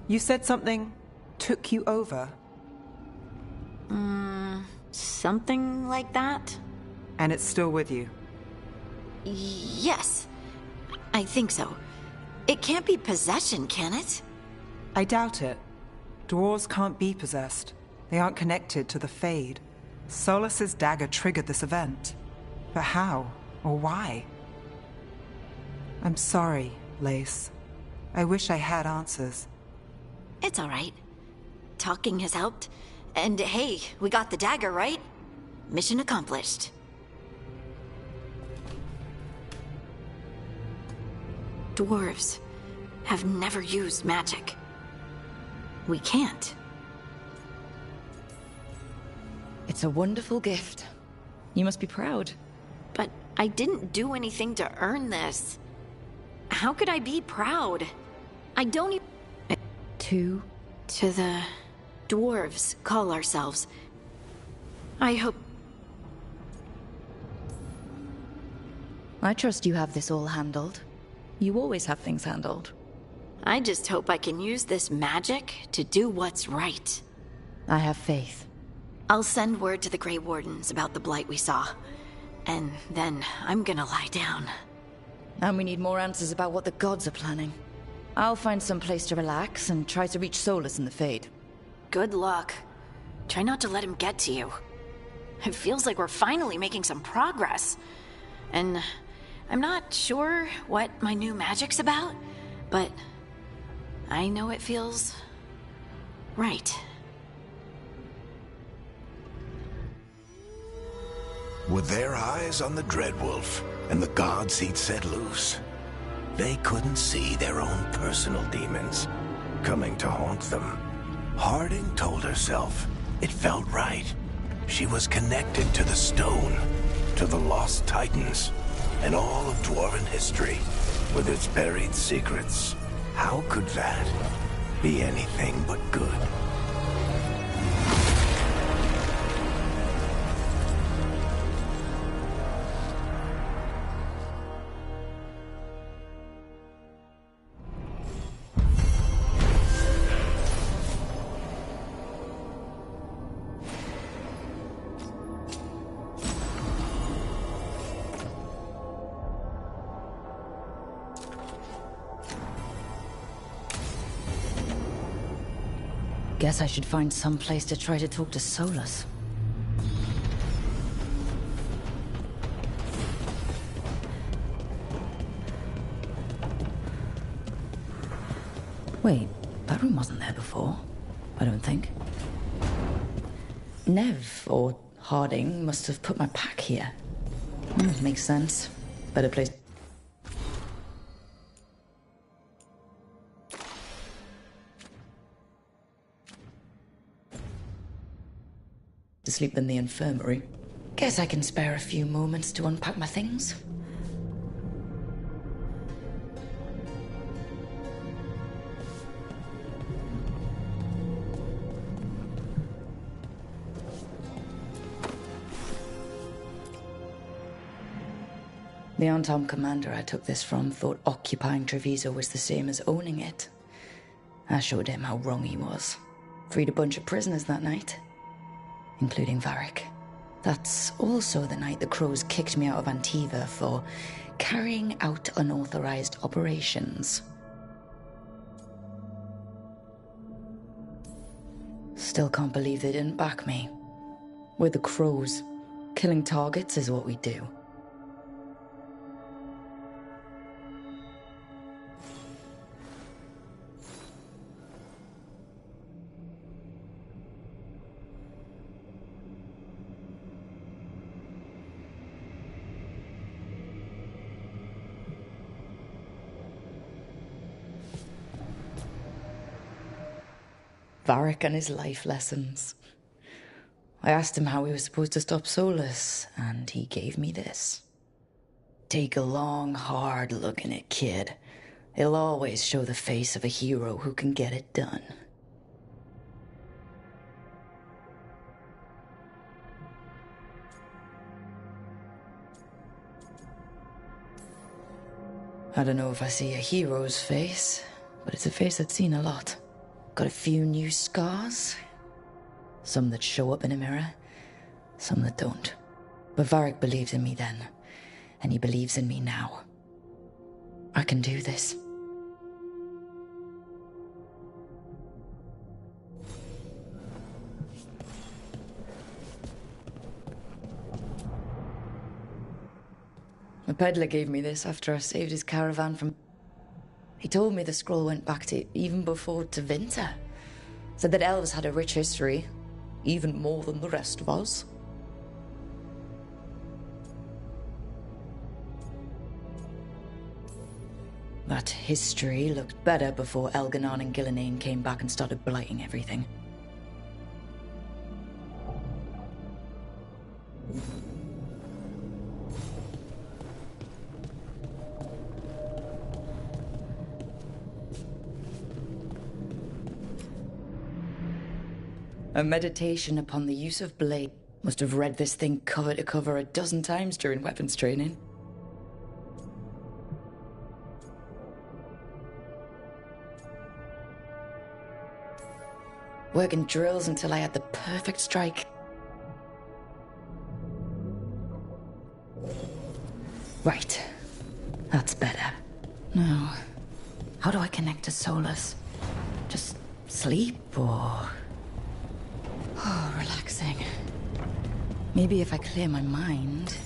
You said something took you over. Something like that? And it's still with you. Yes. I think so. It can't be possession, can it? I doubt it. Dwarves can't be possessed. They aren't connected to the Fade. Solas's dagger triggered this event. But how? Or why? I'm sorry, Lace. I wish I had answers. It's all right. Talking has helped. And hey, we got the dagger, right? Mission accomplished. Dwarves have never used magic. We can't. It's a wonderful gift. You must be proud. But I didn't do anything to earn this. How could I be proud? I don't even... To the dwarves call ourselves. I hope... I trust you have this all handled. You always have things handled. I just hope I can use this magic to do what's right. I have faith. I'll send word to the Grey Wardens about the blight we saw. And then I'm gonna lie down. And we need more answers about what the gods are planning. I'll find some place to relax and try to reach Solus in the Fade. Good luck. Try not to let him get to you. It feels like we're finally making some progress. And I'm not sure what my new magic's about, but I know it feels right. With their eyes on the Dreadwolf and the gods he'd set loose, they couldn't see their own personal demons coming to haunt them. Harding told herself it felt right. She was connected to the stone, to the lost titans, and all of Dwarven history, with its buried secrets. How could that be anything but good? Guess I should find some place to try to talk to Solus. Wait, that room wasn't there before. I don't think. Nev, or Harding, must have put my pack here. Makes sense. Better place to sleep than the infirmary. Guess I can spare a few moments to unpack my things. The on-time commander I took this from thought occupying Treviso was the same as owning it. I showed him how wrong he was. Freed a bunch of prisoners that night, including Varric. That's also the night the Crows kicked me out of Antiva for carrying out unauthorized operations. Still can't believe they didn't back me. We're the Crows. Killing targets is what we do. Varric and his life lessons. I asked him how he was supposed to stop Solus, and he gave me this. Take a long, hard look in it, kid. It'll always show the face of a hero who can get it done. I don't know if I see a hero's face, but it's a face that's seen a lot. Got a few new scars. Some that show up in a mirror, some that don't. But Varric believed in me then, and he believes in me now. I can do this. The peddler gave me this after I saved his caravan from... He told me the scroll went back to even before Tevinter. Said that elves had a rich history, even more than the rest of us. That history looked better before Elganon and Gillenane came back and started blighting everything. A meditation upon the use of blade. Must have read this thing cover to cover a dozen times during weapons training. Working drills until I had the perfect strike. Right. That's better. Now, how do I connect to Solus? Just sleep or... Oh, relaxing. Maybe if I clear my mind...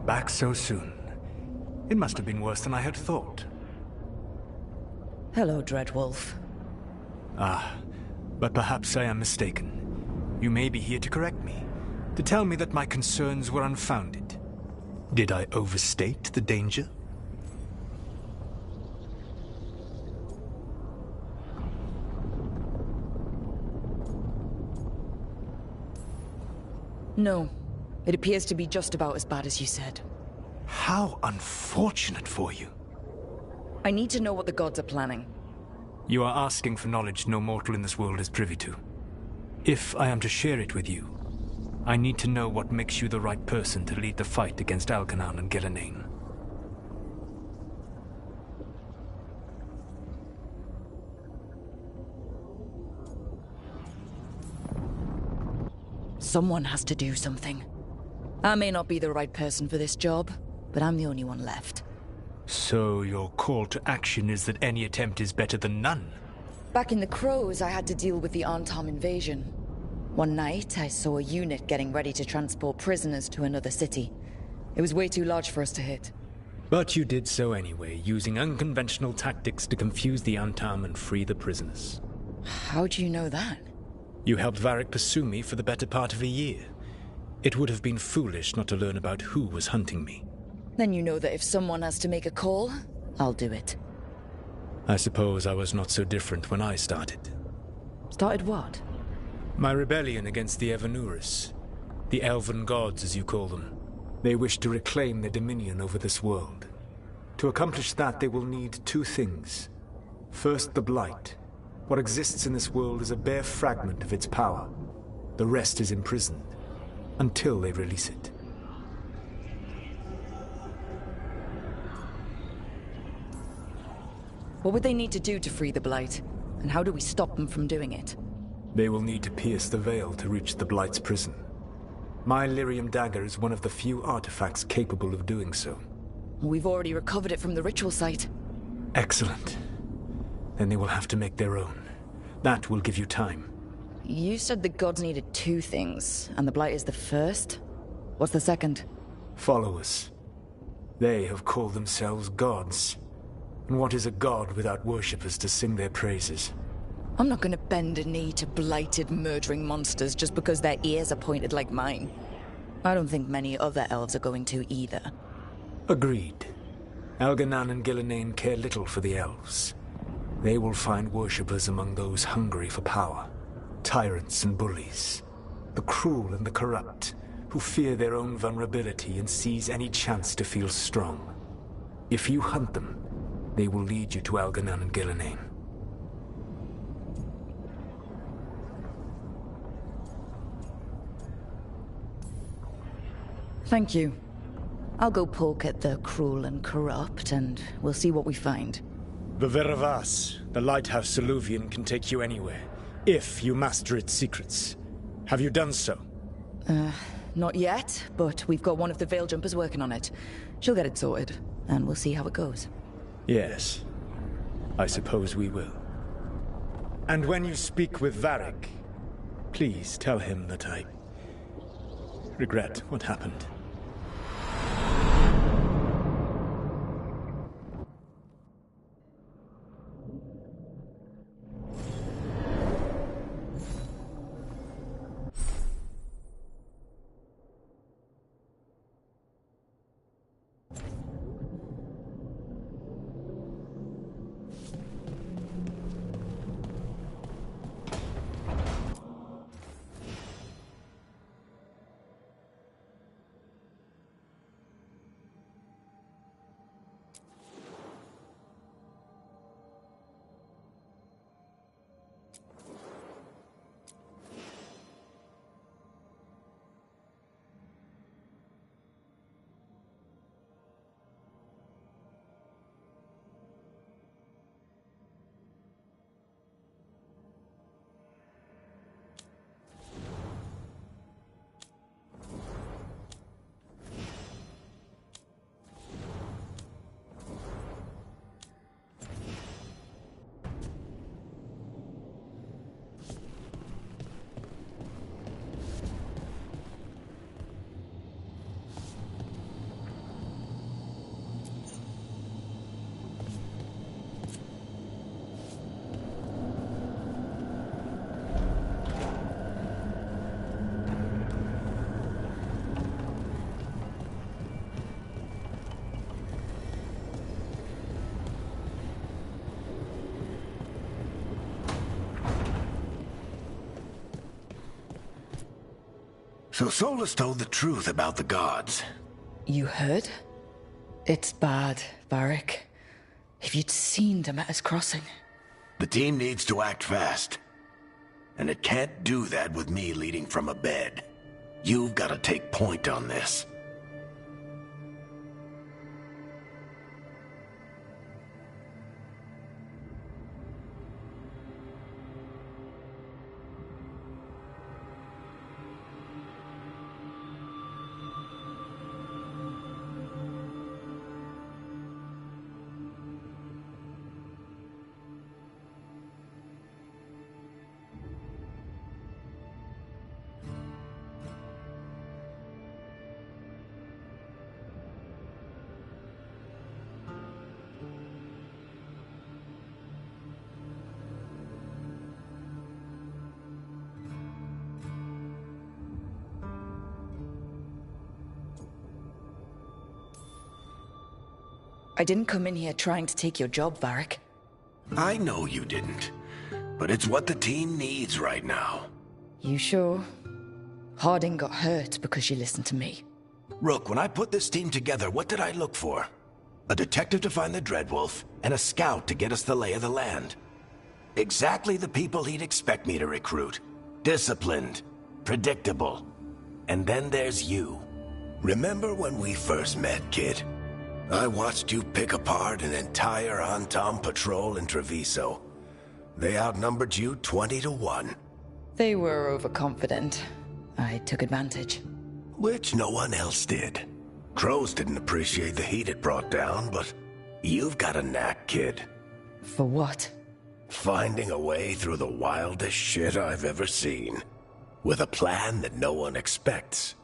Back so soon. It must have been worse than I had thought. Hello, Dreadwolf. Ah, but perhaps I am mistaken. You may be here to correct me, to tell me that my concerns were unfounded. Did I overstate the danger? No. It appears to be just about as bad as you said. How unfortunate for you. I need to know what the gods are planning. You are asking for knowledge no mortal in this world is privy to. If I am to share it with you, I need to know what makes you the right person to lead the fight against Elganon and Gillenane. Someone has to do something. I may not be the right person for this job, but I'm the only one left. So your call to action is that any attempt is better than none? Back in the Crows, I had to deal with the Antom invasion. One night, I saw a unit getting ready to transport prisoners to another city. It was way too large for us to hit. But you did so anyway, using unconventional tactics to confuse the Antom and free the prisoners. How do you know that? You helped Varric pursue me for the better part of a year. It would have been foolish not to learn about who was hunting me. Then you know that if someone has to make a call, I'll do it. I suppose I was not so different when I started. Started what? My rebellion against the Evanuris. The Elven Gods, as you call them. They wish to reclaim their dominion over this world. To accomplish that, they will need two things. First, the Blight. What exists in this world is a bare fragment of its power. The rest is imprisoned. Until they release it. What would they need to do to free the Blight? And how do we stop them from doing it? They will need to pierce the veil to reach the Blight's prison. My Lyrium dagger is one of the few artifacts capable of doing so. We've already recovered it from the ritual site. Excellent. Then they will have to make their own. That will give you time. You said the gods needed two things, and the Blight is the first? What's the second? Followers. They have called themselves gods. And what is a god without worshippers to sing their praises? I'm not gonna bend a knee to blighted, murdering monsters just because their ears are pointed like mine. I don't think many other elves are going to either. Agreed. Elganan and Gillenane care little for the elves. They will find worshippers among those hungry for power, tyrants and bullies, the cruel and the corrupt, who fear their own vulnerability and seize any chance to feel strong. If you hunt them, they will lead you to Elganan and Gillenane. Thank you. I'll go poke at the cruel and corrupt, and we'll see what we find. The Veravas, the lighthouse Soluvian, can take you anywhere, if you master its secrets. Have you done so? Not yet, but we've got one of the Veil Jumpers working on it. She'll get it sorted, and we'll see how it goes. Yes. I suppose we will. And when you speak with Varric, please tell him that I regret what happened. So Solus told the truth about the gods. You heard? It's bad, Varric. If you'd seen Demeter's crossing. The team needs to act fast. And it can't do that with me leading from a bed. You've got to take point on this. I didn't come in here trying to take your job, Varric. I know you didn't. But it's what the team needs right now. You sure? Harding got hurt because she listened to me. Rook, when I put this team together, what did I look for? A detective to find the Dreadwolf, and a scout to get us the lay of the land. Exactly the people he'd expect me to recruit. Disciplined, predictable. And then there's you. Remember when we first met, kid? I watched you pick apart an entire Antom patrol in Treviso. They outnumbered you 20 to 1. They were overconfident. I took advantage. Which no one else did. Crows didn't appreciate the heat it brought down, but you've got a knack, kid. For what? Finding a way through the wildest shit I've ever seen. With a plan that no one expects.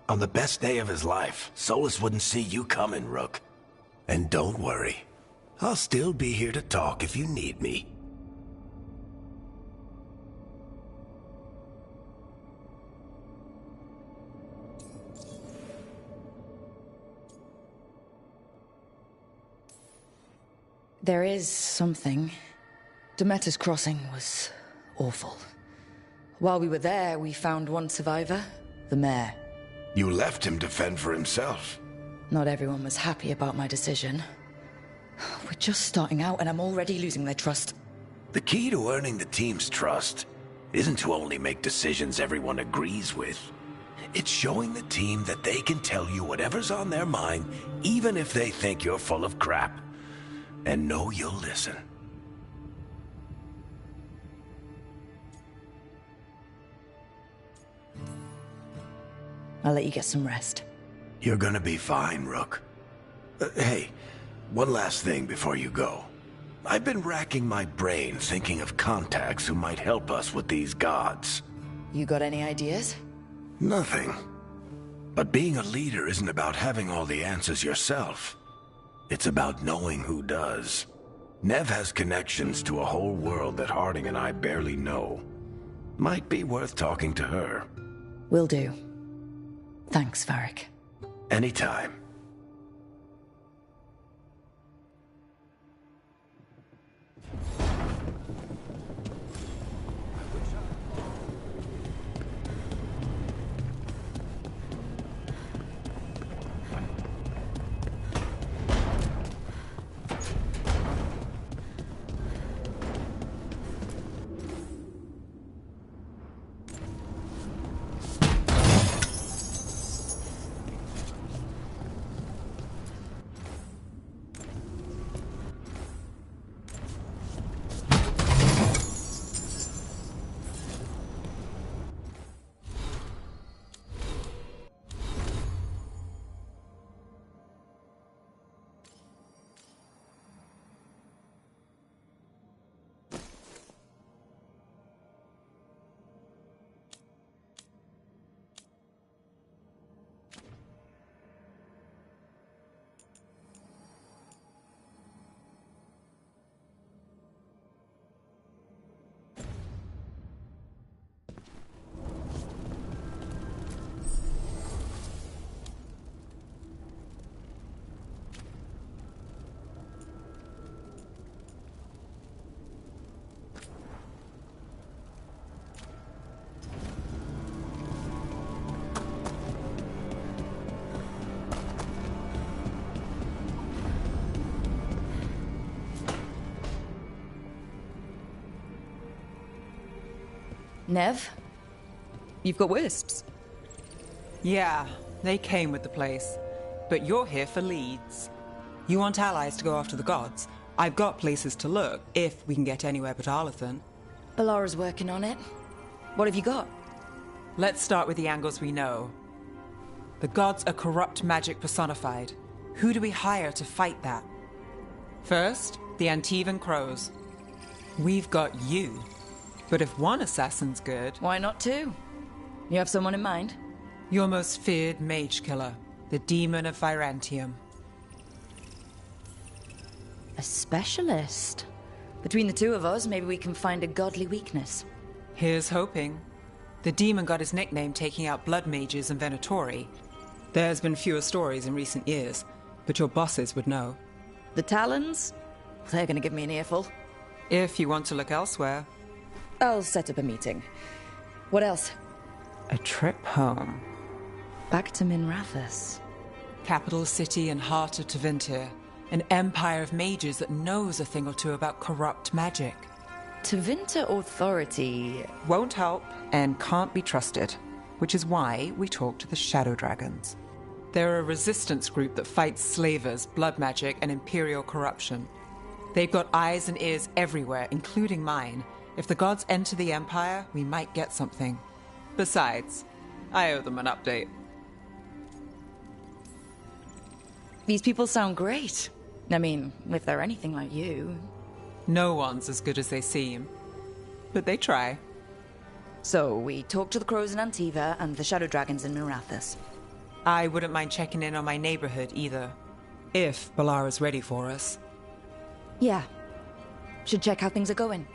On the best day of his life, Solus wouldn't see you coming, Rook. And don't worry. I'll still be here to talk if you need me. There is something. Demeter's Crossing was awful. While we were there, we found one survivor, the mayor. You left him to fend for himself. Not everyone was happy about my decision. We're just starting out and I'm already losing their trust. The key to earning the team's trust isn't to only make decisions everyone agrees with. It's showing the team that they can tell you whatever's on their mind, even if they think you're full of crap. And know you'll listen. I'll let you get some rest. You're gonna be fine, Rook. Hey, one last thing before you go. I've been racking my brain thinking of contacts who might help us with these gods. You got any ideas? Nothing. But being a leader isn't about having all the answers yourself. It's about knowing who does. Nev has connections to a whole world that Harding and I barely know. Might be worth talking to her. Will do. Thanks, Varric. Anytime. Nev? You've got wisps. Yeah, they came with the place. But you're here for leads. You want allies to go after the gods? I've got places to look, if we can get anywhere but Arlathan. Balara's working on it. What have you got? Let's start with the angles we know. The gods are corrupt magic personified. Who do we hire to fight that? First, the Antivan Crows. We've got you. But if one assassin's good... Why not two? You have someone in mind? Your most feared mage killer, the Demon of Virantium. A specialist. Between the two of us, maybe we can find a godly weakness. Here's hoping. The demon got his nickname taking out blood mages in Venatori. There's been fewer stories in recent years, but your bosses would know. The Talons? They're gonna give me an earful. If you want to look elsewhere. I'll set up a meeting. What else? A trip home. Back to Minrathous. Capital city and heart of Tevinter. An empire of mages that knows a thing or two about corrupt magic. Tevinter authority... Won't help and can't be trusted, which is why we talk to the Shadow Dragons. They're a resistance group that fights slavers, blood magic, and imperial corruption. They've got eyes and ears everywhere, including mine. If the gods enter the Empire, we might get something. Besides, I owe them an update. These people sound great. I mean, if they're anything like you. No one's as good as they seem. But they try. So, we talk to the Crows in Antiva and the Shadow Dragons in Minrathous. I wouldn't mind checking in on my neighborhood either. If Balara's ready for us. Yeah. Should check how things are going.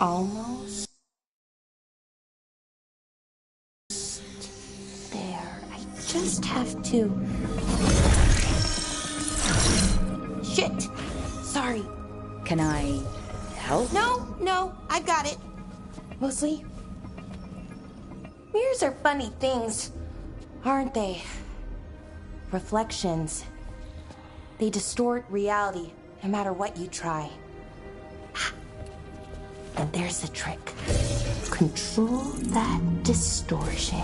Almost there. I just have to. Shit! Sorry. Can I help? No, I got it. Mostly, mirrors are funny things, aren't they? Reflections. They distort reality, no matter what you try. And there's the trick. Control that distortion.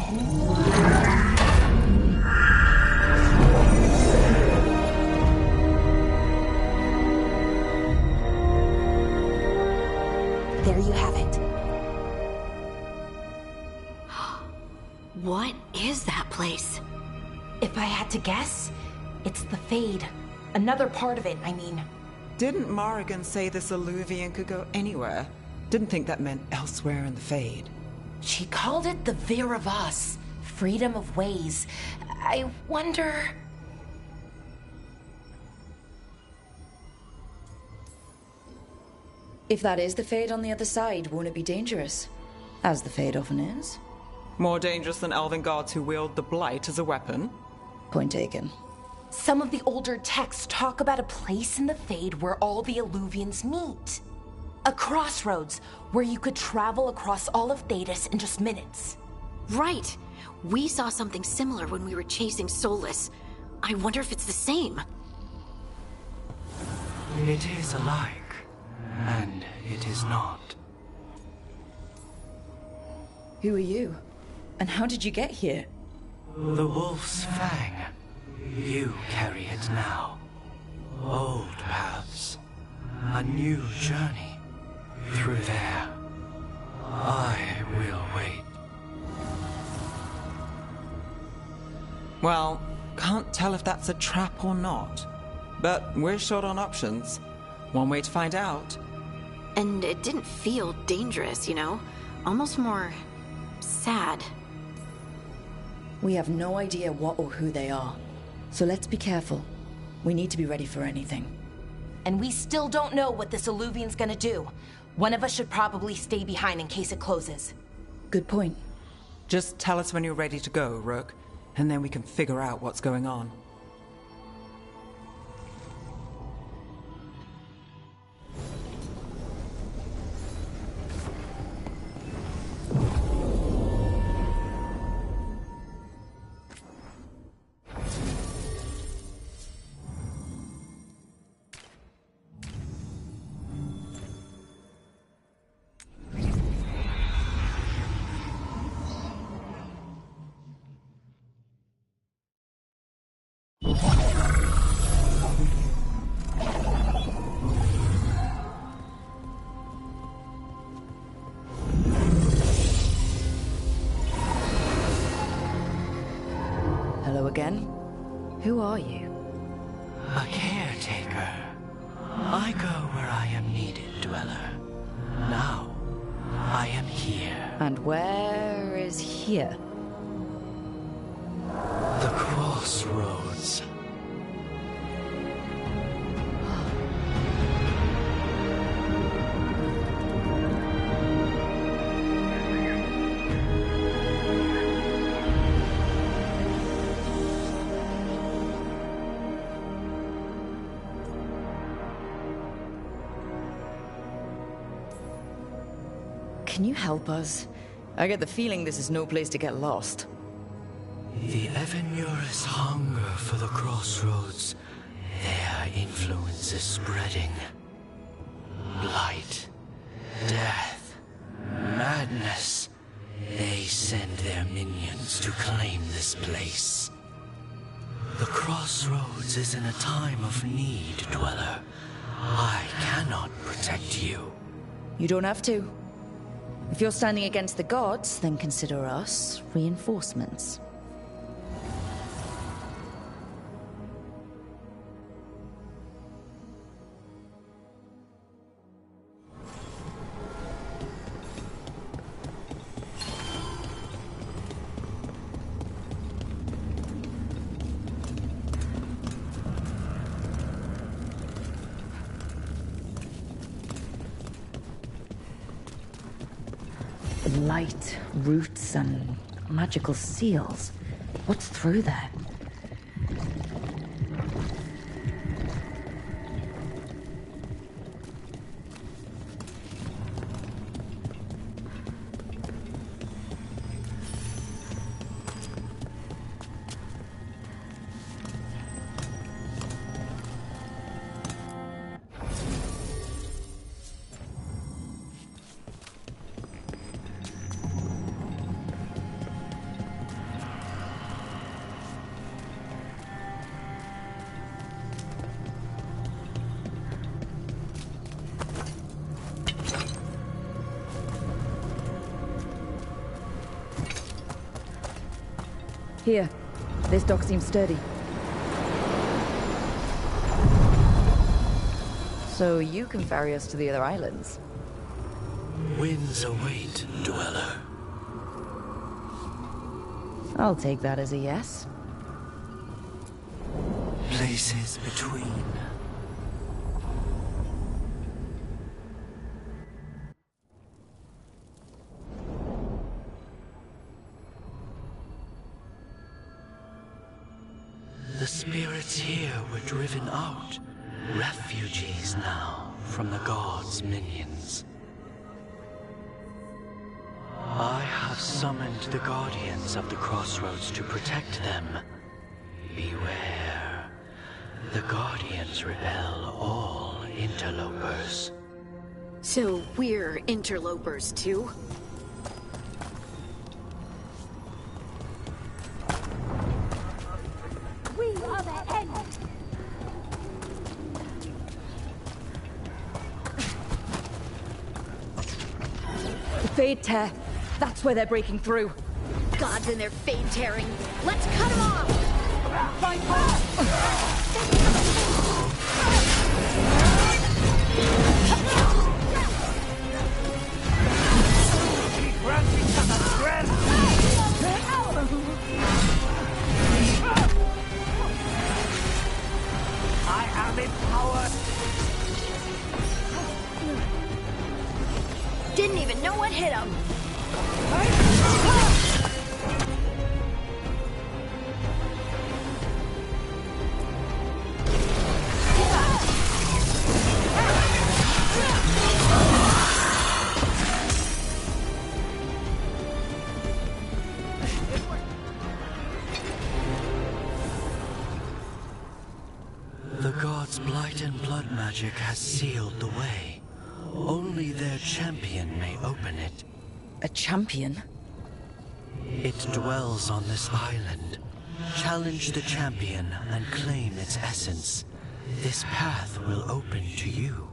There you have it. What is that place? If I had to guess, it's the Fade. Another part of it, I mean. Didn't Morrigan say this Illuvian could go anywhere? Didn't think that meant elsewhere in the Fade. She called it the Vir of Us. Freedom of ways. I wonder... If that is the Fade on the other side, won't it be dangerous? As the Fade often is. More dangerous than elven gods who wield the Blight as a weapon? Point taken. Some of the older texts talk about a place in the Fade where all the Illuvians meet. A crossroads where you could travel across all of Thedas in just minutes. Right. We saw something similar when we were chasing Solus. I wonder if it's the same. It is alike, and it is not. Who are you? And how did you get here? The Wolf's Fang. You carry it now. Old paths. A new journey. Through there. I will wait. Well, can't tell if that's a trap or not. But we're short on options. One way to find out. And it didn't feel dangerous, you know? Almost more... sad. We have no idea what or who they are. So let's be careful. We need to be ready for anything. And we still don't know what this Illuvian's gonna do. One of us should probably stay behind in case it closes. Good point. Just tell us when you're ready to go, Rook, and then we can figure out what's going on. Hello again. Who are you? A caretaker. I go where I am needed, Dweller. Now, I am here. And where is here? The crossroads. can you help us? I get the feeling this is no place to get lost. The Evanurus hunger for the crossroads. Their influence is spreading. Blight, death, madness. They send their minions to claim this place. The crossroads is in a time of need, Dweller. I cannot protect you. You don't have to. If you're standing against the gods, then consider us reinforcements. Light, roots, and magical seals. What's through there? Here. This dock seems sturdy. So you can ferry us to the other islands? Winds await, Dweller. I'll take that as a yes. Places between. The spirits here were driven out, refugees now from the gods' minions. I have summoned the guardians of the crossroads to protect them. Beware. The guardians repel all interlopers. So we're interlopers too? Fade tear. That's where they're breaking through. Gods and their fade tearing. Let's cut them off! Fight back! I am empowered. Didn't even know what hit him. The gods' blight and blood magic has sealed the way. Only their champion may open it. A champion? It dwells on this island. Challenge the champion and claim its essence. This path will open to you.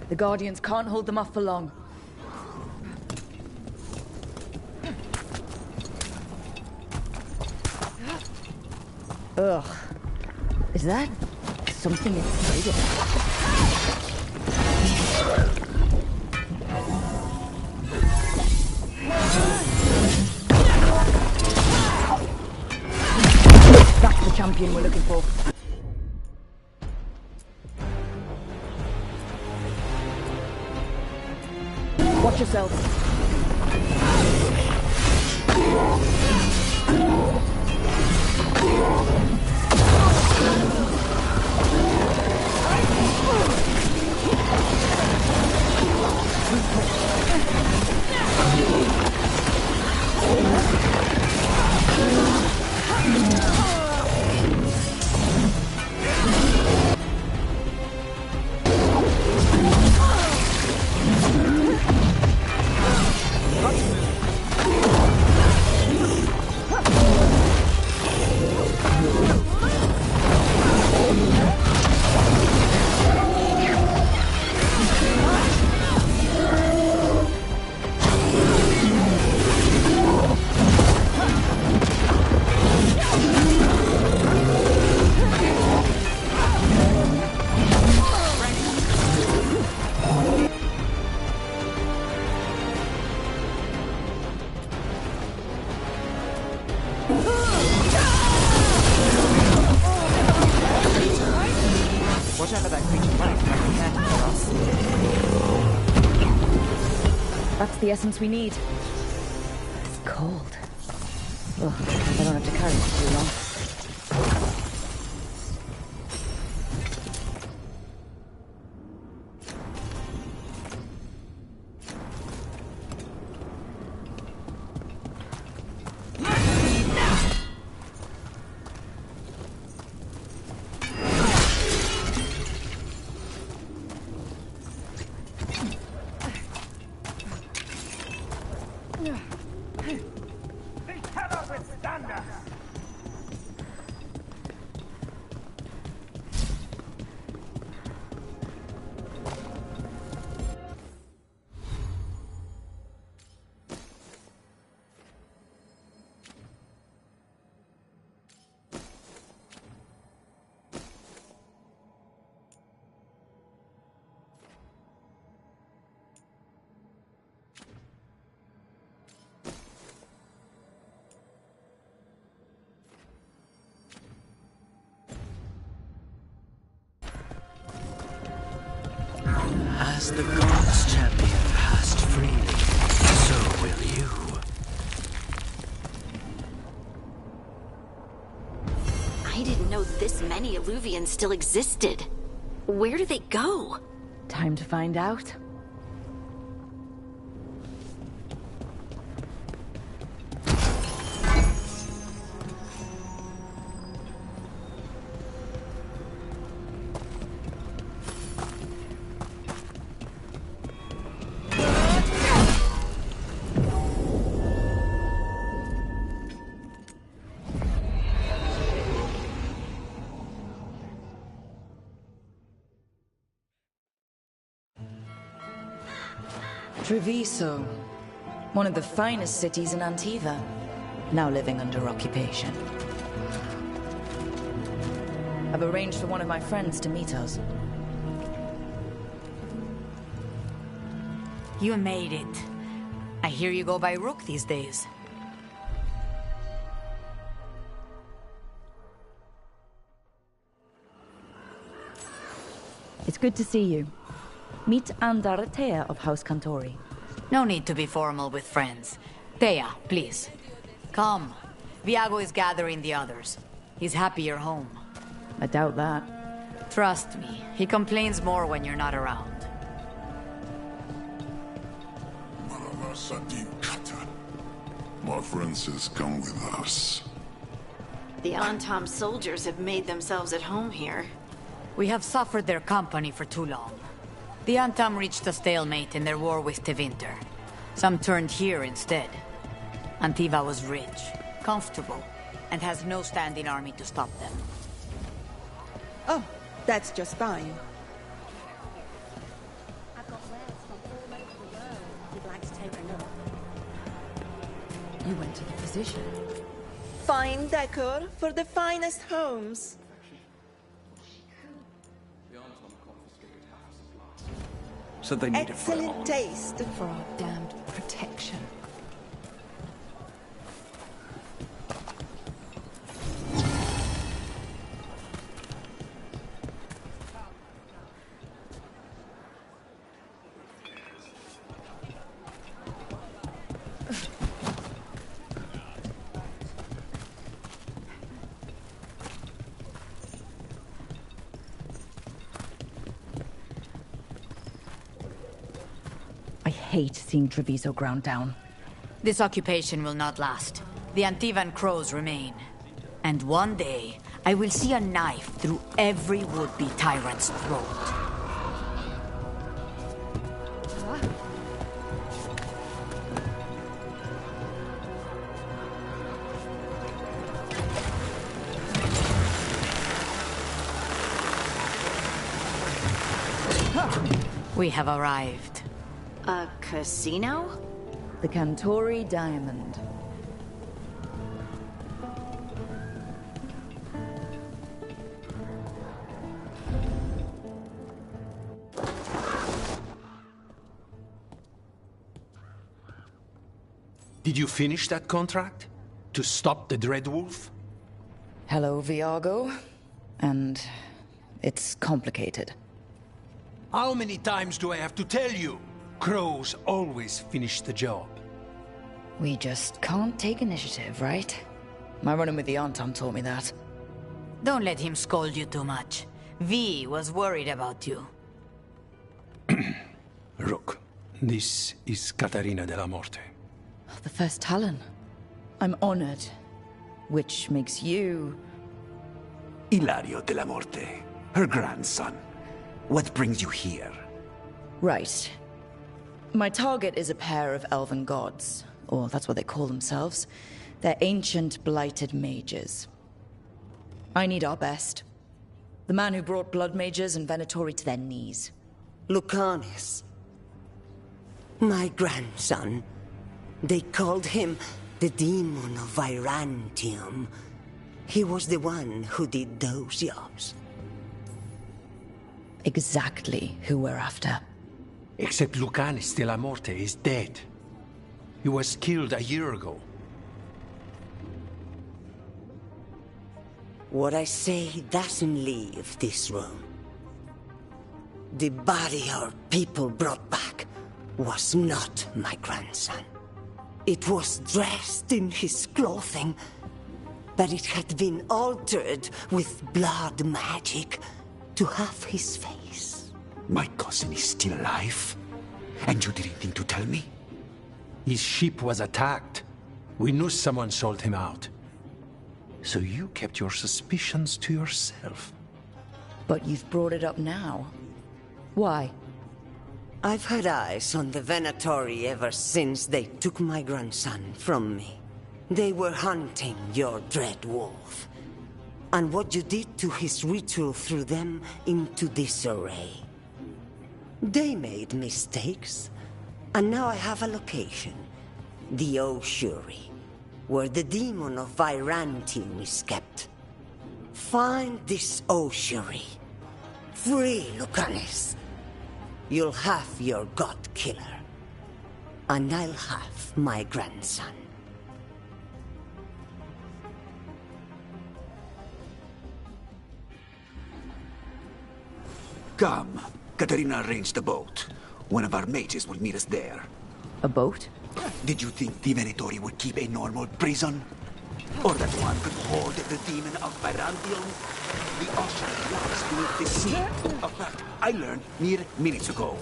The Guardians can't hold them off for long. Ugh. Is that something inside it? That's the champion we're looking for. Watch yourself. Whatever that creature was, for us. That's the essence we need. It's cold. Ugh, I don't have to carry it for too long. They cannot withstand us! As the gods' champion passed freely, so will you. I didn't know this many Illuvians still existed. Where do they go? Time to find out. Treviso, one of the finest cities in Antiva, now living under occupation. I've arranged for one of my friends to meet us. You made it. I hear you go by Rook these days. It's good to see you. Meet Andar Thea of House Cantori. No need to be formal with friends. Thea, please. Come. Viago is gathering the others. He's happy you're home. I doubt that. Trust me, he complains more when you're not around. My friend says come with us. The Antom soldiers have made themselves at home here. We have suffered their company for too long. The Antam reached a stalemate in their war with Tevinter. Some turned here instead. Antiva was rich, comfortable, and has no standing army to stop them. Oh, that's just fine. I've got wares from all over the world if you'd like to take a look. You went to the physician. Fine decor for the finest homes. So they need it for Excellent taste. For our damned protection. hate seeing Treviso ground down. This occupation will not last. The Antivan crows remain. And one day, I will see a knife through every would-be tyrant's throat. We have arrived. A casino? The Cantori Diamond. Did you finish that contract? To stop the Dreadwolf? Hello, Viago. And it's complicated. How many times do I have to tell you? Crows always finish the job. We just can't take initiative, right? My run-in with the Antam taught me that. Don't let him scold you too much. V was worried about you. Rook, this is Catarina de la Morte. The first Talon. I'm honored. Which makes you... Ilario de la Morte, her grandson. What brings you here? Right. My target is a pair of elven gods, or that's what they call themselves. They're ancient, blighted mages. I need our best. The man who brought blood mages and Venatori to their knees. Lucanis. My grandson. They called him the Demon of Virantium. He was the one who did those jobs. Exactly who we're after. Except Lucanis de la Morte is dead. He was killed a year ago. What I say doesn't leave this room. The body our people brought back was not my grandson. It was dressed in his clothing, but it had been altered with blood magic to have his face. My cousin is still alive? And you didn't think to tell me? His ship was attacked. We knew someone sold him out. So you kept your suspicions to yourself. But you've brought it up now. Why? I've had eyes on the Venatori ever since they took my grandson from me. They were hunting your Dreadwolf. And what you did to his ritual threw them into disarray. They made mistakes, and now I have a location. The Ossuary, where the demon of Virantium is kept. Find this Ossuary. Free Lucanis. You'll have your god killer. And I'll have my grandson. Come. Katarina arranged a boat. One of our mages will meet us there. A boat? Did you think the Venatori would keep a normal prison? Or that one could hold the demon of Virantium? The ocean lies beneath the sea. A fact I learned mere minutes ago.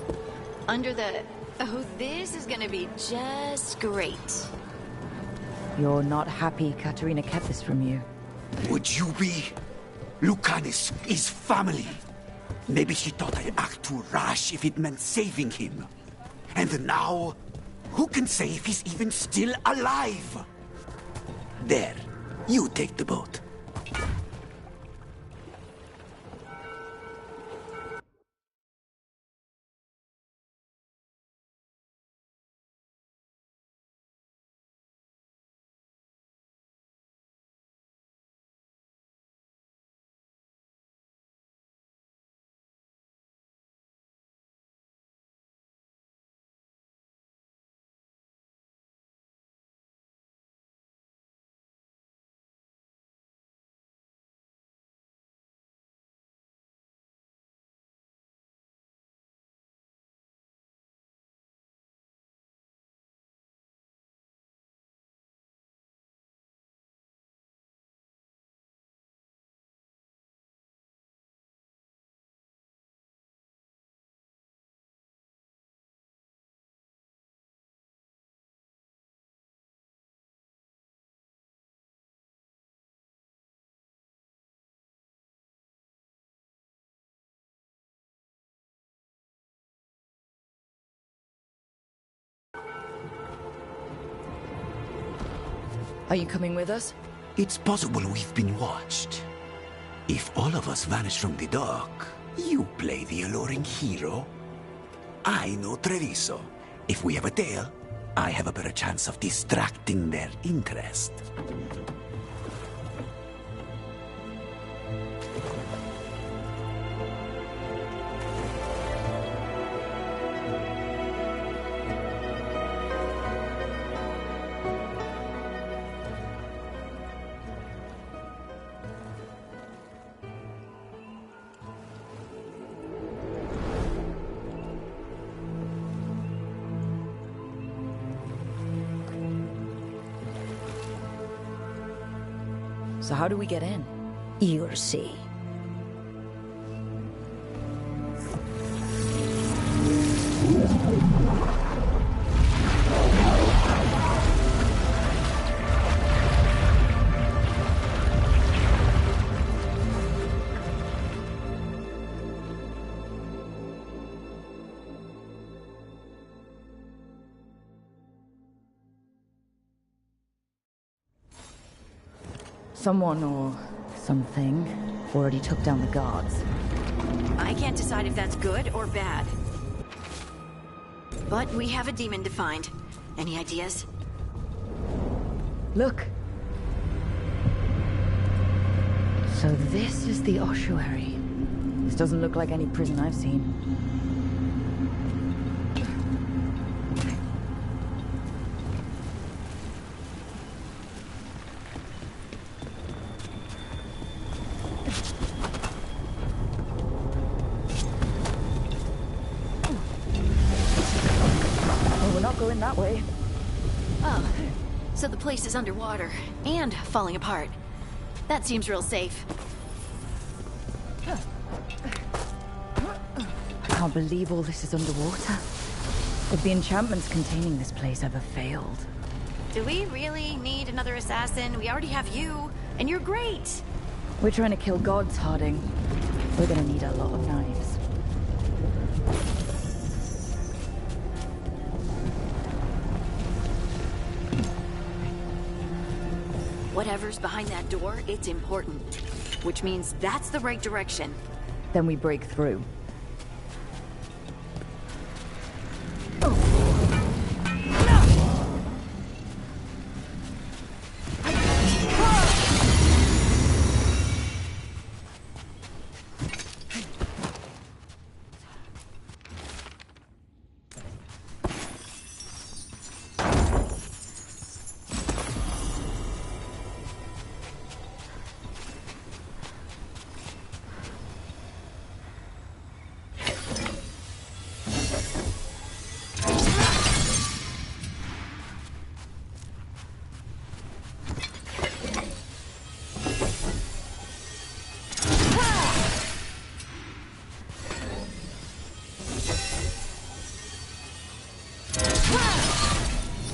Under the... Oh, this is gonna be just great. You're not happy Katarina kept this from you. Would you be? Lucanis is family. Maybe she thought I'd act too rash if it meant saving him. And now, who can say if he's even still alive? There, you take the boat. Are you coming with us? It's possible we've been watched. If all of us vanish from the dock, you play the alluring hero. I know Treviso. If we have a tail, I have a better chance of distracting their interest. So how do we get in? You'll see. Someone or something already took down the guards. I can't decide if that's good or bad. But we have a demon to find. Any ideas? Look. So this is the ossuary. This doesn't look like any prison I've seen. Going that way. Oh, so the place is underwater and falling apart. That seems real safe. I can't believe all this is underwater. If the enchantments containing this place ever failed. Do we really need another assassin? We already have you, and you're great. We're trying to kill gods, Harding. We're gonna need a lot of knives. Whatever's behind that door, it's important. Which means that's the right direction. Then we break through.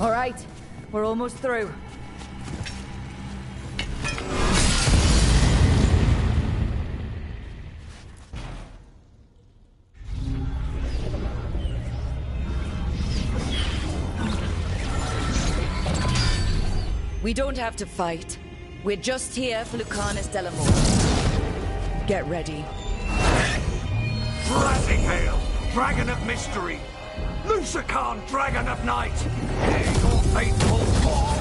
All right, we're almost through. We don't have to fight. We're just here for Lucanus Delamore. Get ready. Rising Hail, Dragon of Mystery! Lucican, Dragon of Night! Ere your faithful form!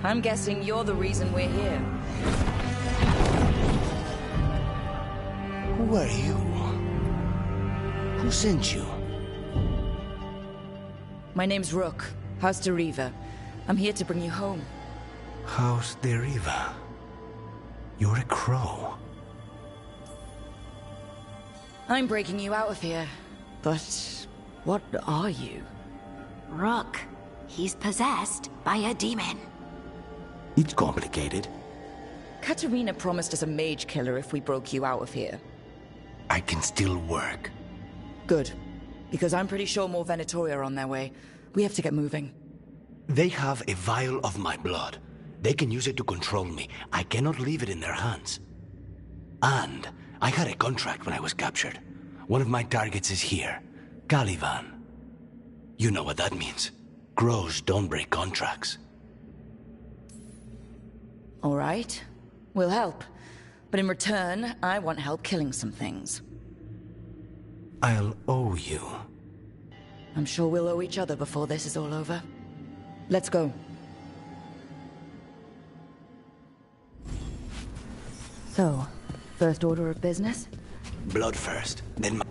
I'm guessing you're the reason we're here. Who are you? Who sent you? My name's Rook, House Deriva. I'm here to bring you home. House Deriva? You're a crow. I'm breaking you out of here. But what are you? Rook. He's possessed by a demon. It's complicated. Katerina promised us a mage killer if we broke you out of here. I can still work. Good. Because I'm pretty sure more Venatori are on their way. We have to get moving. They have a vial of my blood. They can use it to control me. I cannot leave it in their hands. And I had a contract when I was captured. One of my targets is here, Caliban. You know what that means. Crows don't break contracts. All right. We'll help. But in return, I want help killing some things. I'll owe you. I'm sure we'll owe each other before this is all over. Let's go. So, first order of business? Blood first, then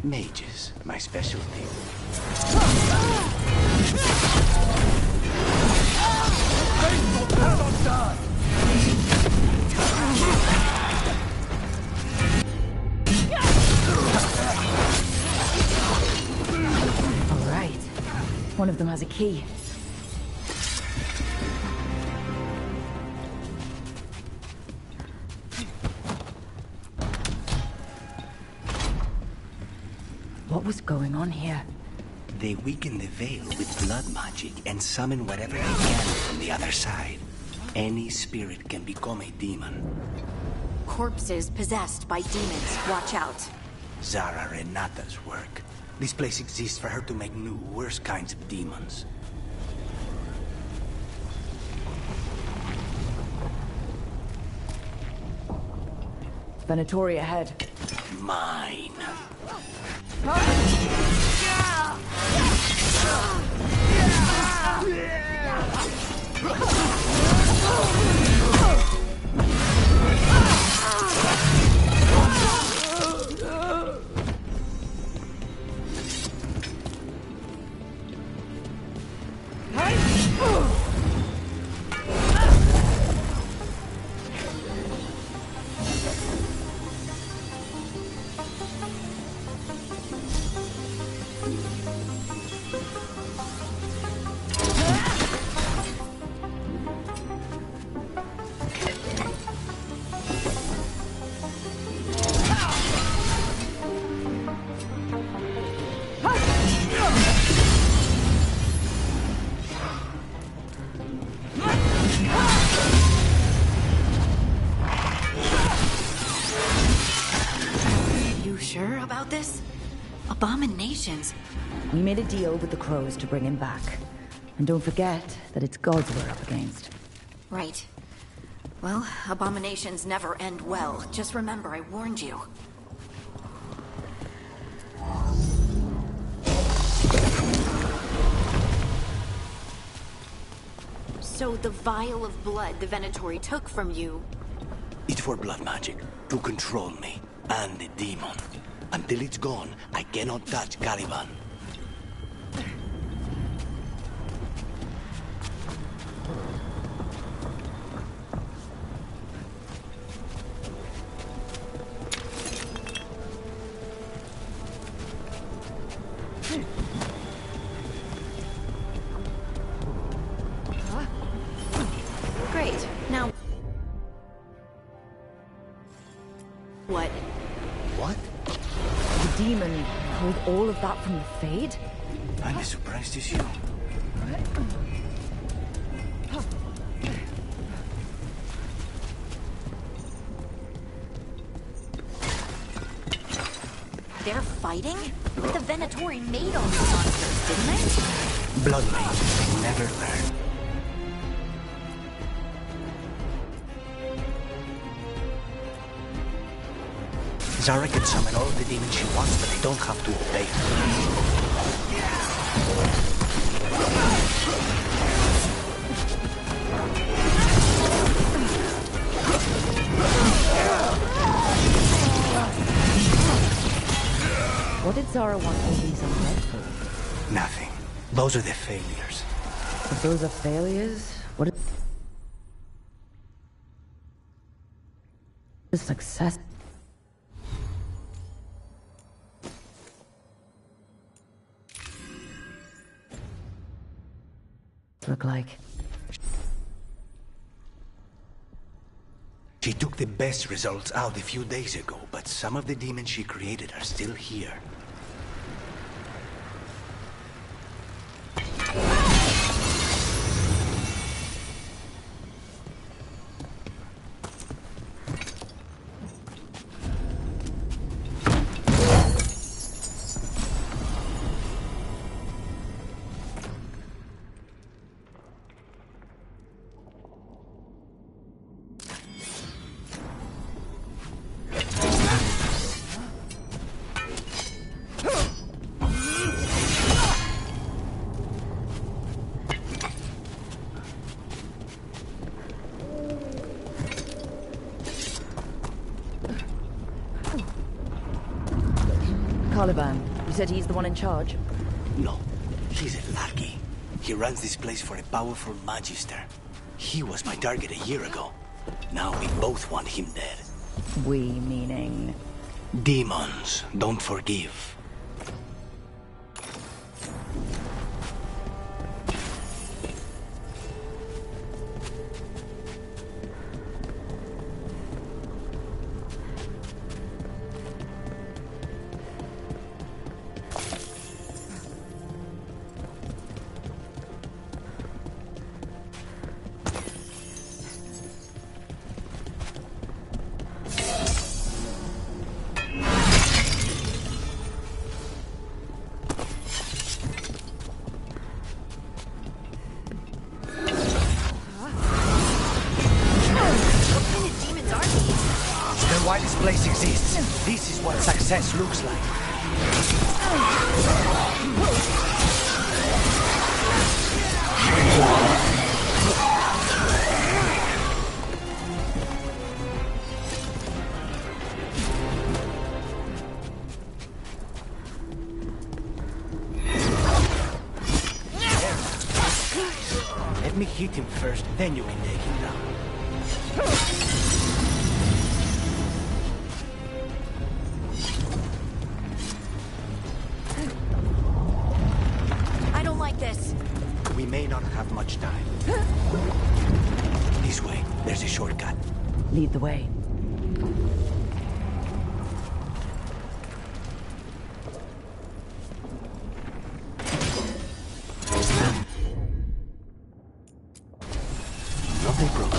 mages, my specialty. All right. One of them has a key. What was going on here? They weaken the veil with blood magic and summon whatever they can from the other side. Any spirit can become a demon. Corpses possessed by demons. Watch out. Zara Renata's work. This place exists for her to make new, worse kinds of demons. Venatori ahead. Mine. Sure about this? Abominations. We made a deal with the crows to bring him back. And don't forget that it's gods we're up against. Right. Well, abominations never end well. Just remember, I warned you. So the vial of blood the Venatori took from you... It's for blood magic, to control me, and the demon. Until it's gone, I cannot touch Caliban. Great. Now... What? What? The demon pulled all of that from the Fade? I'm as surprised as you. They're fighting? But the Venatori made all these monsters, didn't they? Blood mages, they never learn. Zara can summon all the demons she wants, but they don't have to obey her. What did Zara want all these undead for? Nothing. Those are the failures. If those are failures, what is success? Look like? She took the best results out a few days ago, but some of the demons she created are still here. Caliban. You said he's the one in charge? No, he's a lackey. He runs this place for a powerful magister. He was my target a year ago. Now we both want him dead. We meaning? Demons don't forgive. Why this place exists. This is what success looks like. Let me hit him first, then you can take him down. We may not have much time. This way. There's a shortcut. Lead the way. Nothing broken.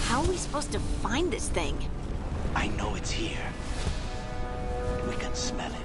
How are we supposed to find this thing? I know it's here. We can smell it.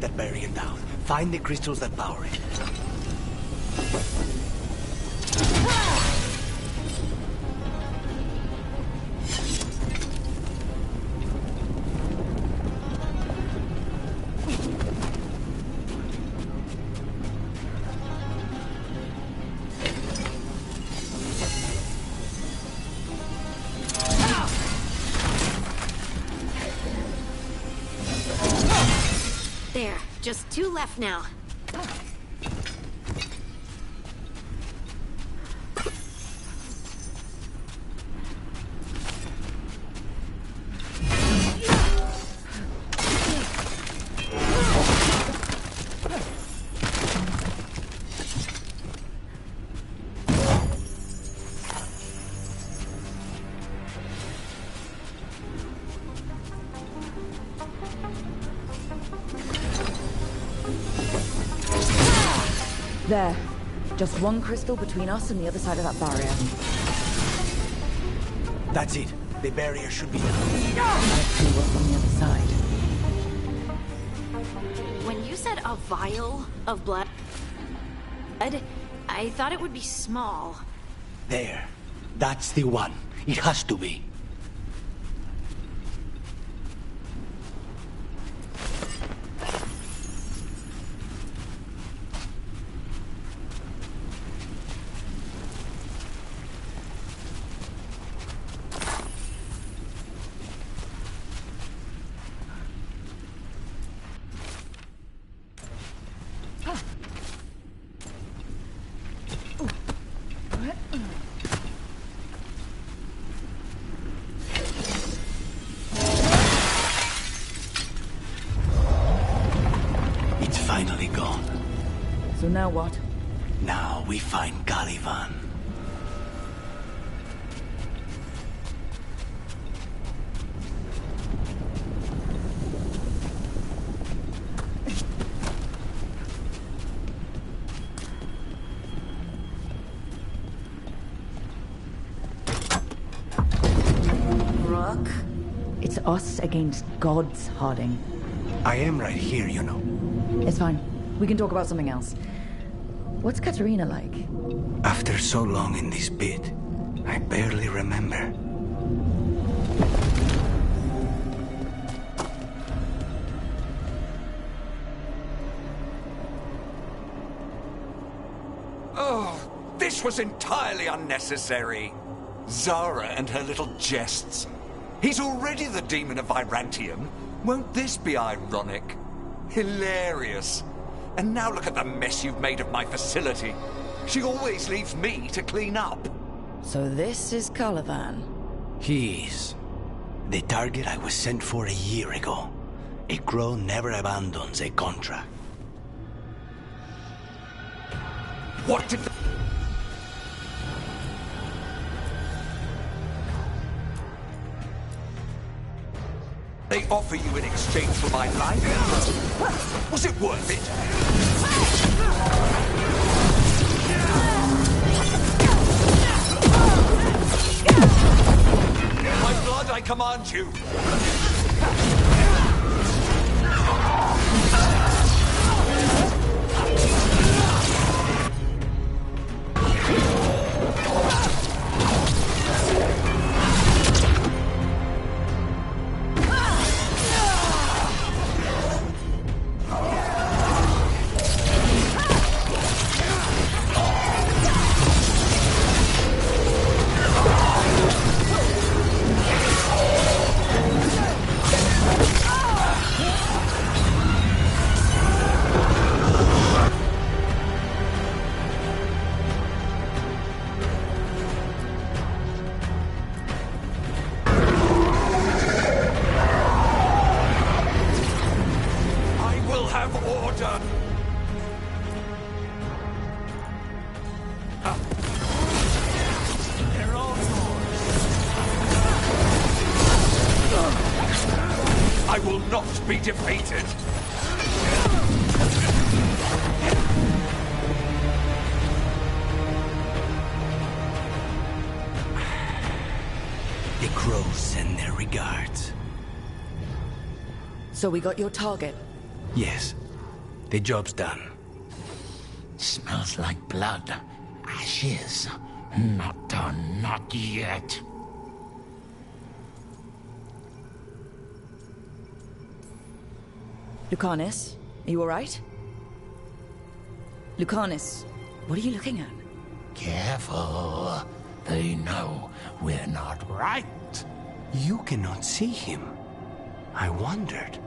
That barrier down. Find the crystals that power it. There, just 2 left now. There. Just one crystal between us and the other side of that barrier. That's it. The barrier should be down. Let's see what's on the other side. When you said a vial of blood, I thought it would be small. There. That's the one. It has to be. Finally gone. So now what? Now we find Caliban. Rock? It's us against gods, Harding. I am right here, you know. It's fine. We can talk about something else. What's Katerina like? After so long in this pit, I barely remember. Oh, this was entirely unnecessary. Zara and her little jests. He's already the demon of Virantium. Won't this be ironic? Hilarious. And now look at the mess you've made of my facility. She always leaves me to clean up. So this is Caliban. He is. The target I was sent for a year ago. A crow never abandons a contract. What did... they offer you in exchange for my life? Was it worth it? My blood, I command you! I will not be defeated! The crows send their regards. So we got your target? Yes. The job's done. Smells like blood. Ashes. Not done, not yet. Lucanus, are you alright? Lucanus, what are you looking at? Careful. They know we're not right. You cannot see him. I wondered.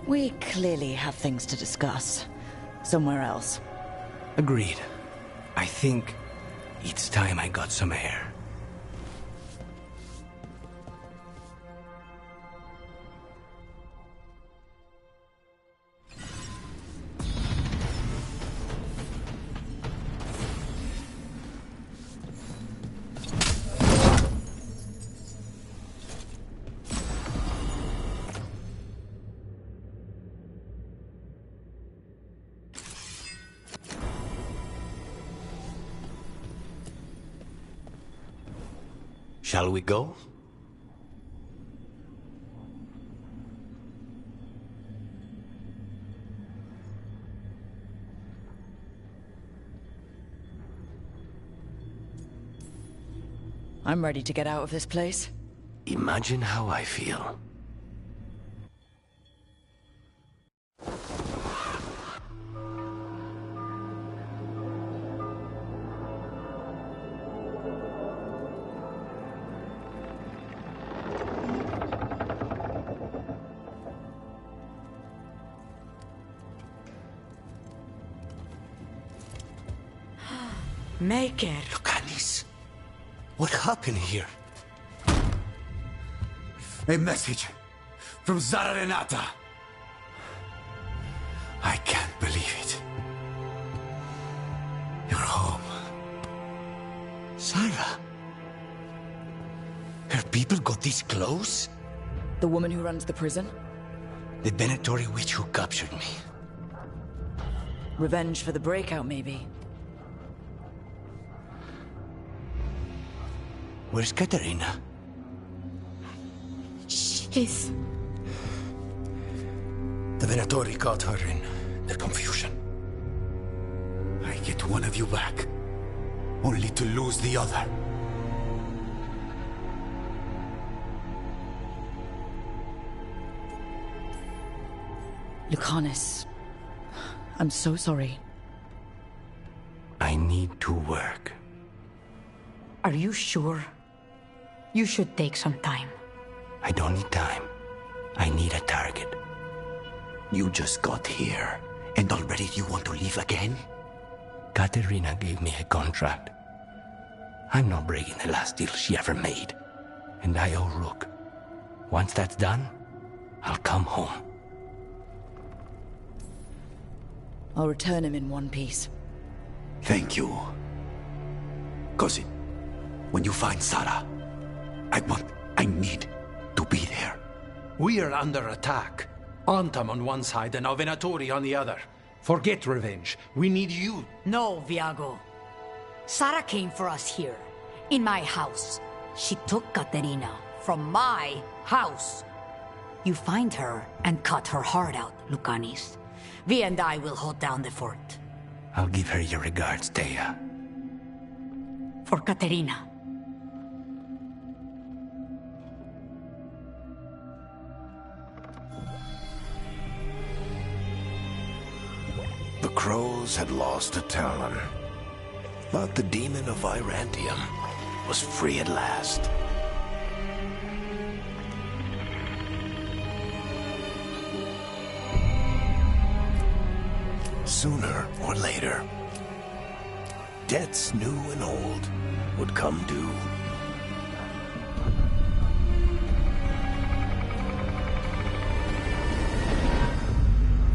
We clearly have things to discuss. Somewhere else. Agreed. I think it's time I got some air. Shall we go? I'm ready to get out of this place. Imagine how I feel. Make it. Lucanis, what happened here? A message from Zara Renata. I can't believe it. You're home. Sarah? Her people got this close? The woman who runs the prison? The Venatori witch who captured me. Revenge for the breakout, maybe. Where's Katerina? She's... The Venatori caught her in their confusion. I get one of you back, only to lose the other. Lucanis, I'm so sorry. I need to work. Are you sure? You should take some time. I don't need time. I need a target. You just got here, and already you want to leave again? Katerina gave me a contract. I'm not breaking the last deal she ever made. And I owe Rook. Once that's done, I'll come home. I'll return him in one piece. Thank you. Cousin, when you find Sarah, I need to be there. We are under attack. Antam on one side and Venatori on the other. Forget revenge. We need you. No, Viago. Sarah came for us here, in my house. She took Katerina from my house. You find her and cut her heart out, Lucanis. Vi and I will hold down the fort. I'll give her your regards, Thea. For Katerina. The crows had lost a talon, but the demon of Virantium was free at last. Sooner or later, debts new and old would come due.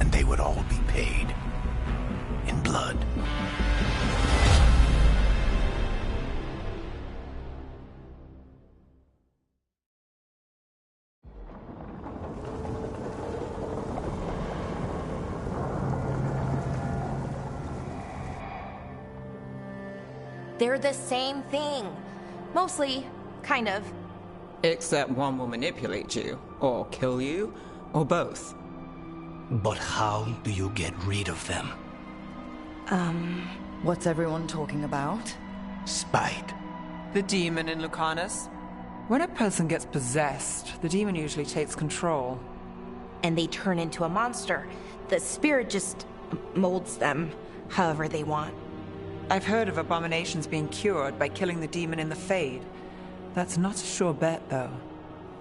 And they would all be paid in blood. They're the same thing. Mostly, kind of. Except one will manipulate you, or kill you, or both. But how do you get rid of them? What's everyone talking about? Spite. The demon in Lucanus. When a person gets possessed, the demon usually takes control. And they turn into a monster. The spirit just molds them however they want. I've heard of abominations being cured by killing the demon in the Fade. That's not a sure bet, though.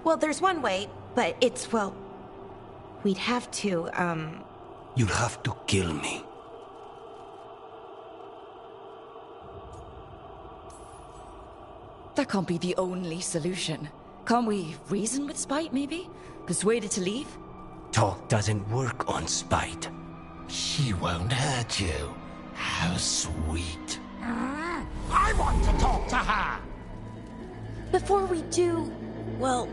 Well, there's one way, but it's, well... We'd have to, You'll have to kill me. That can't be the only solution. Can't we reason with Spite, maybe? Persuade it to leave? Talk doesn't work on Spite. She won't hurt you. How sweet. I want to talk to her! Before we do, well,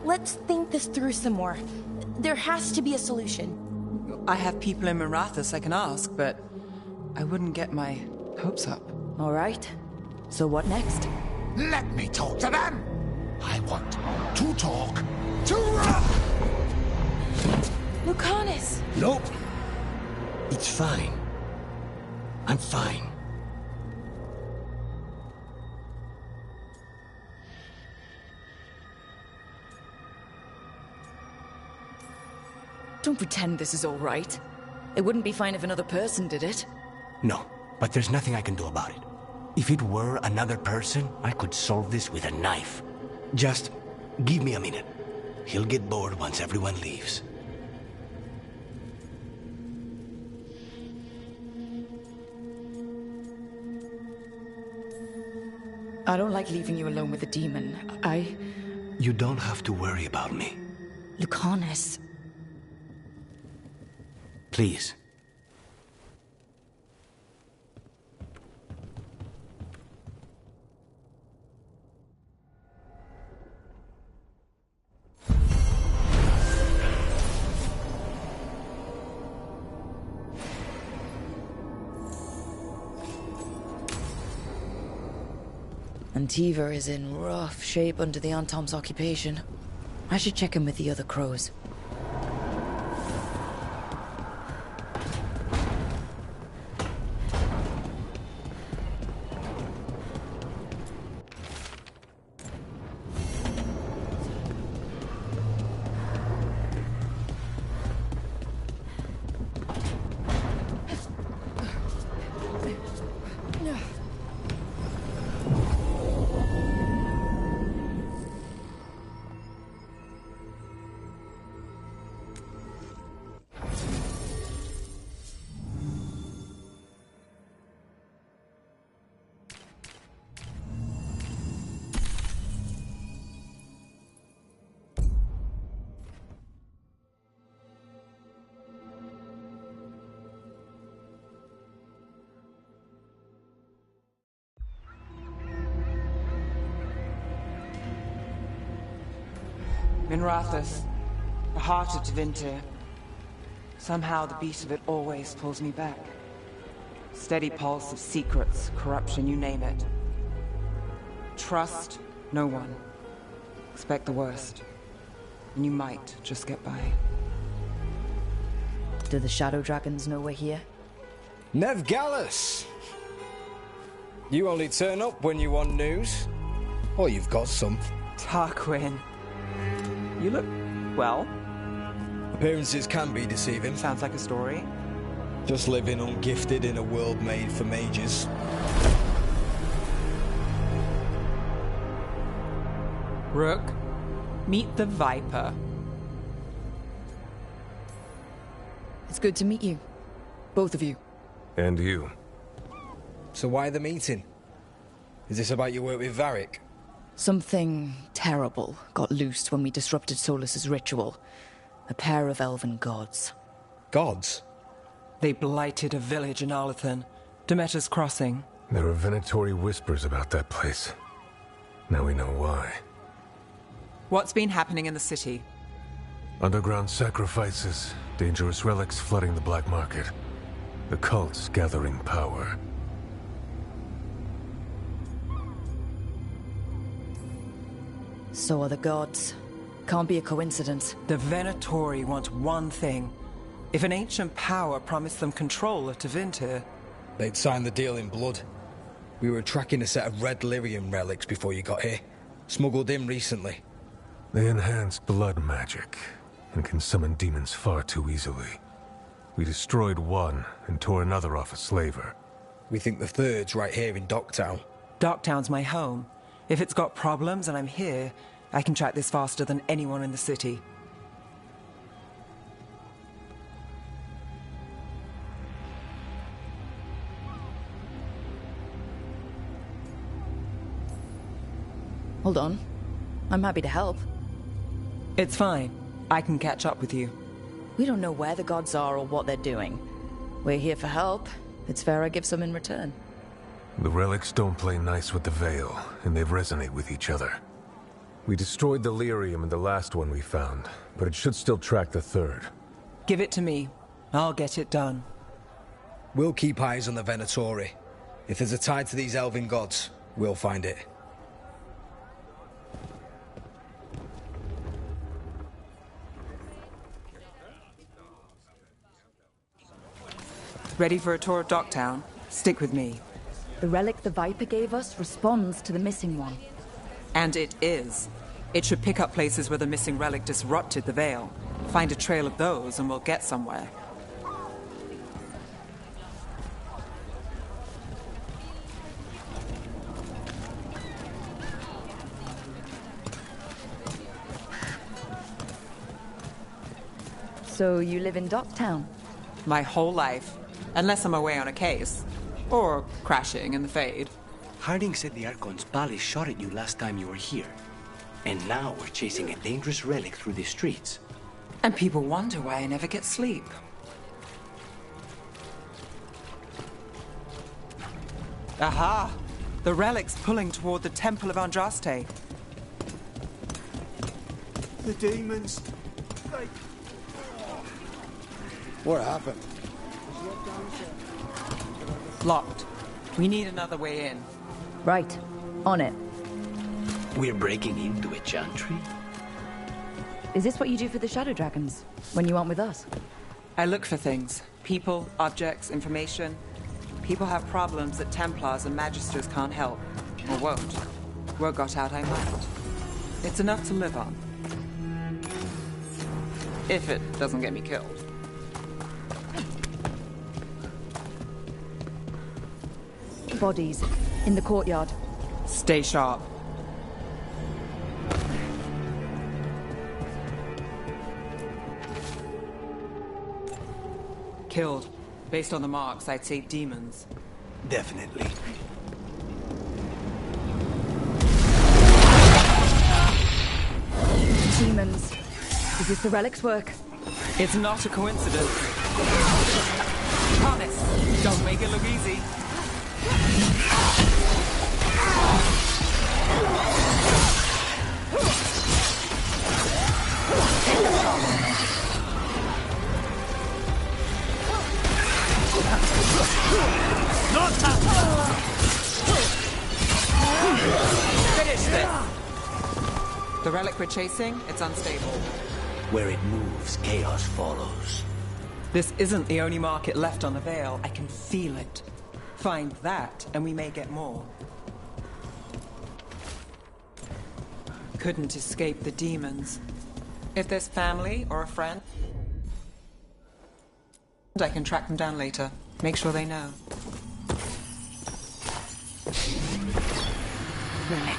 let's think this through some more. There has to be a solution. I have people in Marathas I can ask, but I wouldn't get my hopes up. All right. So what next? Let me talk to them! I want to talk to Lucanus! Nope. It's fine. I'm fine. Don't pretend this is all right. It wouldn't be fine if another person did it. No, but there's nothing I can do about it. If it were another person, I could solve this with a knife. Just give me a minute. He'll get bored once everyone leaves. I don't like leaving you alone with the demon. You don't have to worry about me. Lucanus. Please. Antiva is in rough shape under the Antom's occupation. I should check in with the other crows. Minrathous, the heart of Tevinter. Somehow the beat of it always pulls me back. Steady pulse of secrets, corruption, you name it. Trust no one. Expect the worst. And you might just get by. Do the Shadow Dragons know we're here? Nev Gallus! You only turn up when you want news. Or you've got some. Tarquin. You look... well. Appearances can be deceiving. Sounds like a story. Just living ungifted in a world made for mages. Rook, meet the Viper. It's good to meet you. Both of you. And you. So why the meeting? Is this about your work with Varric? Something terrible got loosed when we disrupted Solus's ritual. A pair of elven gods. Gods? They blighted a village in Arlethan. Demeter's Crossing. There are venatory whispers about that place. Now we know why. What's been happening in the city? Underground sacrifices, dangerous relics flooding the black market. The cults gathering power. So are the gods. Can't be a coincidence. The Venatori want one thing. If an ancient power promised them control of Tevinter... They'd sign the deal in blood. We were tracking a set of red lyrium relics before you got here. Smuggled in recently. They enhance blood magic, and can summon demons far too easily. We destroyed one, and tore another off a slaver. We think the third's right here in Docktown. Docktown's my home. If it's got problems and I'm here, I can track this faster than anyone in the city. Hold on. I'm happy to help. It's fine. I can catch up with you. We don't know where the gods are or what they're doing. We're here for help. It's fair I give some in return. The relics don't play nice with the Veil, and they resonate with each other. We destroyed the lyrium in the last one we found, but it should still track the third. Give it to me. I'll get it done. We'll keep eyes on the Venatori. If there's a tie to these elven gods, we'll find it. Ready for a tour of Docktown? Stick with me. The relic the Viper gave us responds to the missing one. And it is. It should pick up places where the missing relic disrupted the Veil. Find a trail of those and we'll get somewhere. So you live in Docktown? My whole life. Unless I'm away on a case. Or crashing in the Fade. Harding said the Archon's palace shot at you last time you were here. And now we're chasing a dangerous relic through the streets. And people wonder why I never get sleep. Aha! The relic's pulling toward the Temple of Andraste. The demons. What happened? Locked. We need another way in. Right. On it. We're breaking into a chantry? Is this what you do for the Shadow Dragons? When you aren't with us? I look for things. People, objects, information. People have problems that Templars and Magisters can't help. Or won't. Word got out I might. It's enough to live on. If it doesn't get me killed. Bodies. In the courtyard. Stay sharp. Killed. Based on the marks, I'd say demons. Definitely. Demons. Is this the relic's work? It's not a coincidence. Promise. Don't make it look easy. Finish this! The relic we're chasing, it's unstable. Where it moves, chaos follows. This isn't the only market left on the Veil. I can feel it. Find that, and we may get more. Couldn't escape the demons. If there's family or a friend, I can track them down later. Make sure they know. Relic.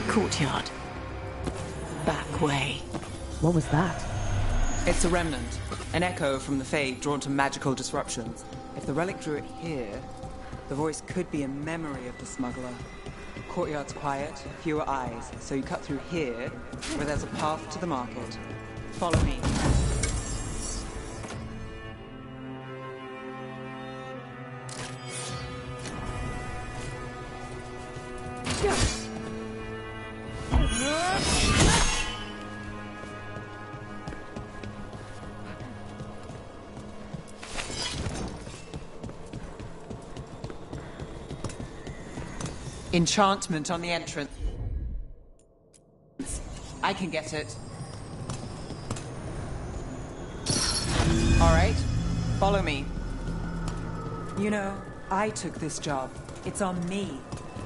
Courtyard. Back way. What was that? It's a remnant. An echo from the Fade drawn to magical disruptions. If the relic drew it here, the voice could be a memory of the smuggler. Courtyard's quiet, fewer eyes, so you cut through here, where there's a path to the market. Follow me. Enchantment on the entrance. I can get it. All right, follow me. You know, I took this job. It's on me.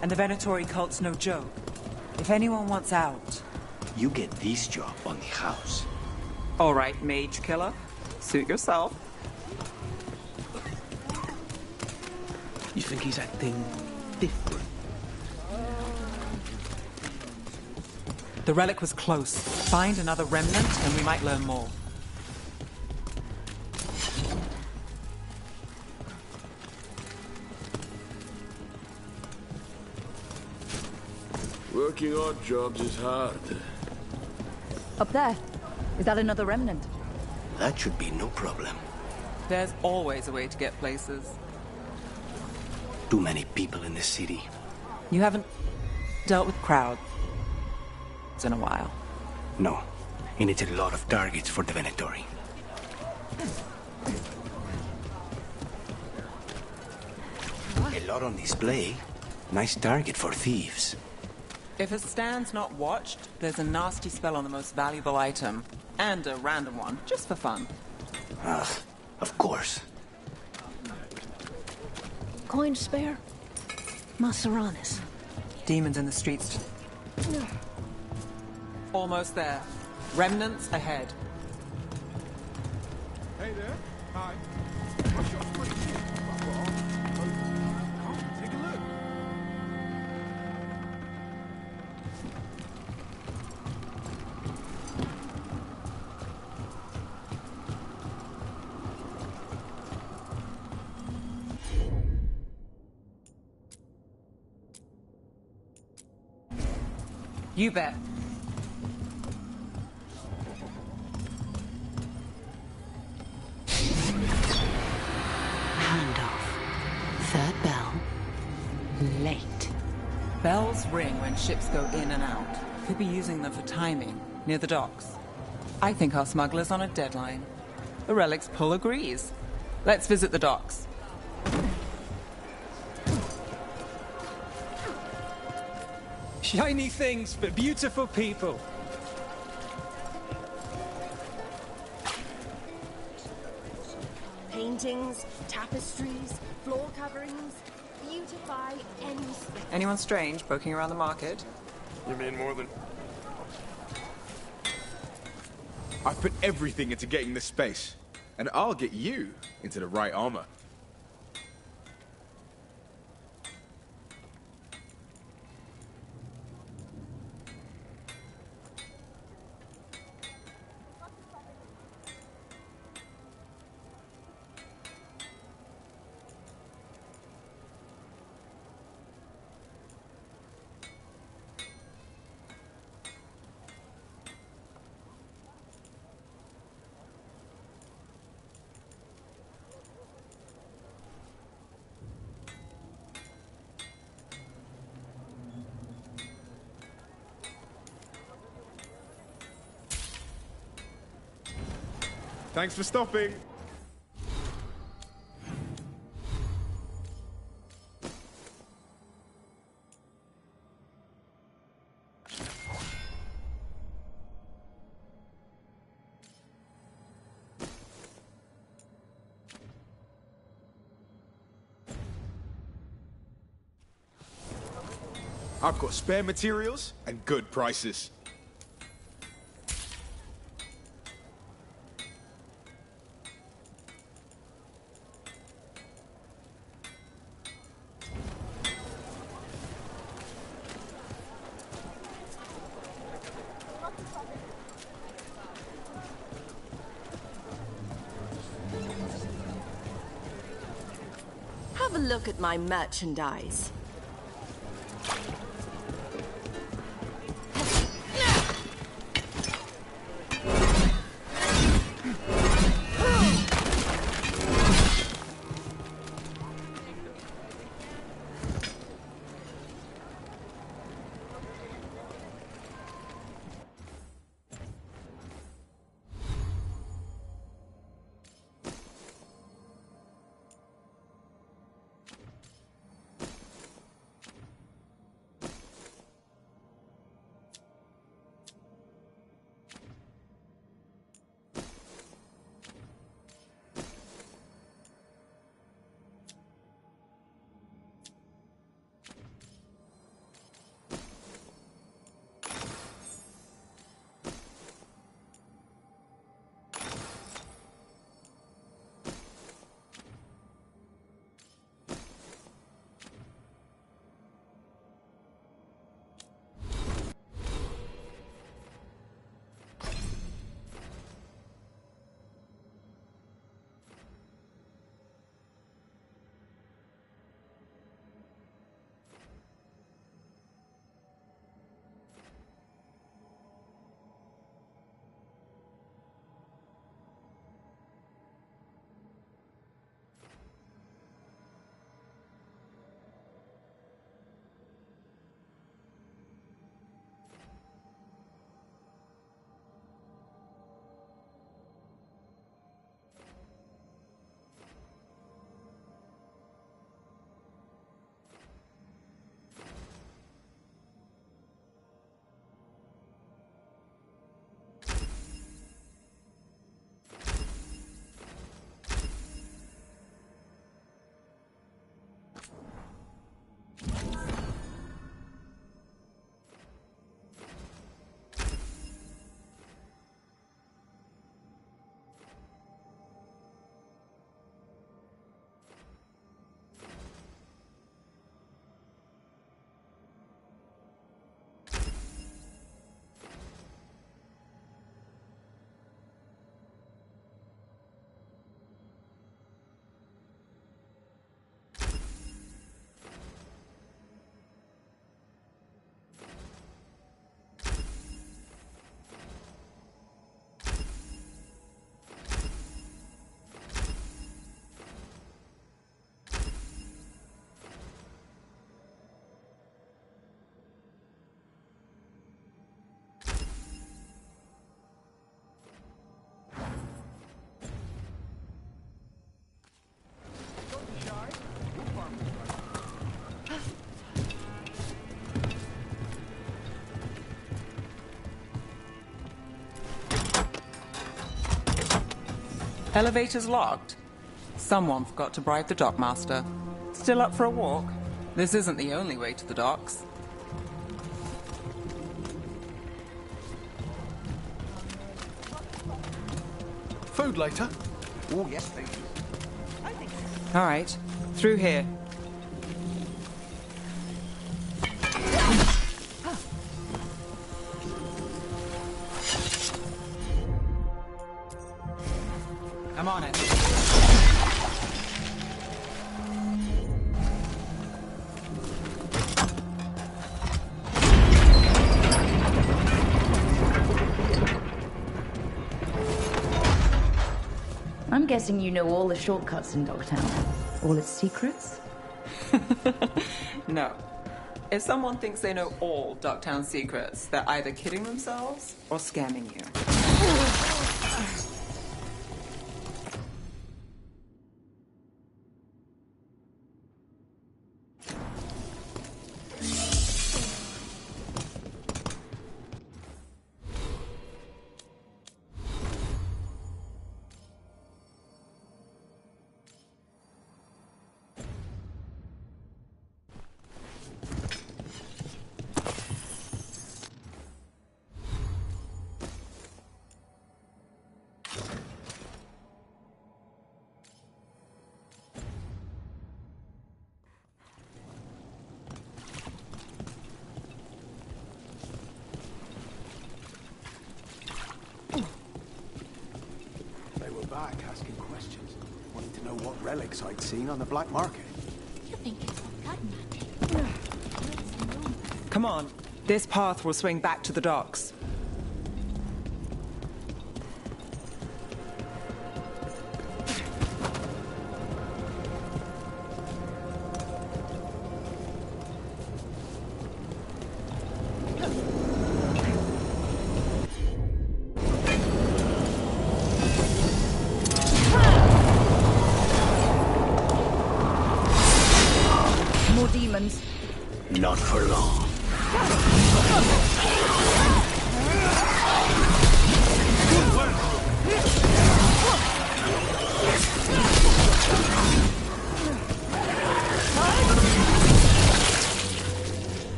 And the Venatori cult's no joke. If anyone wants out... You get this job on the house. All right, mage killer. Suit yourself. You think he's acting different? The relic was close. Find another remnant and we might learn more. Working odd jobs is hard. Up there. Is that another remnant? That should be no problem. There's always a way to get places. Too many people in this city. You haven't dealt with crowds in a while. No, and it's a lot of targets for the Venatori. A lot on display. Nice target for thieves. If a stand's not watched, there's a nasty spell on the most valuable item. And a random one, just for fun. Of course. Coin spare? Maceranis. Demons in the streets. Almost there. Remnants ahead. Hey there. Hi. I shot a pretty shit. Come, take a look. You bet. Third bell. Late. Bells ring when ships go in and out. Could be using them for timing, near the docks. I think our smuggler's on a deadline. The Relic's pull agrees. Let's visit the docks. Shiny things for beautiful people. Paintings, tapestries, floor coverings, beautify any space. Anyone strange poking around the market? You mean more than... I've put everything into getting this space, and I'll get you into the right armor. Thanks for stopping. I've got spare materials and good prices. Have a look at my merchandise. Elevator's locked. Someone forgot to bribe the dockmaster. Still up for a walk? This isn't the only way to the docks. Food later? Oh, yes, please. All right, through here. I'm on it. I'm guessing you know all the shortcuts in Dogtown. All its secrets? No. If someone thinks they know all Ducktown secrets, they're either kidding themselves or scamming you. Back asking questions. Wanted to know what relics I'd seen on the black market. You think it's forgotten? Come on. This path will swing back to the docks. Not for long.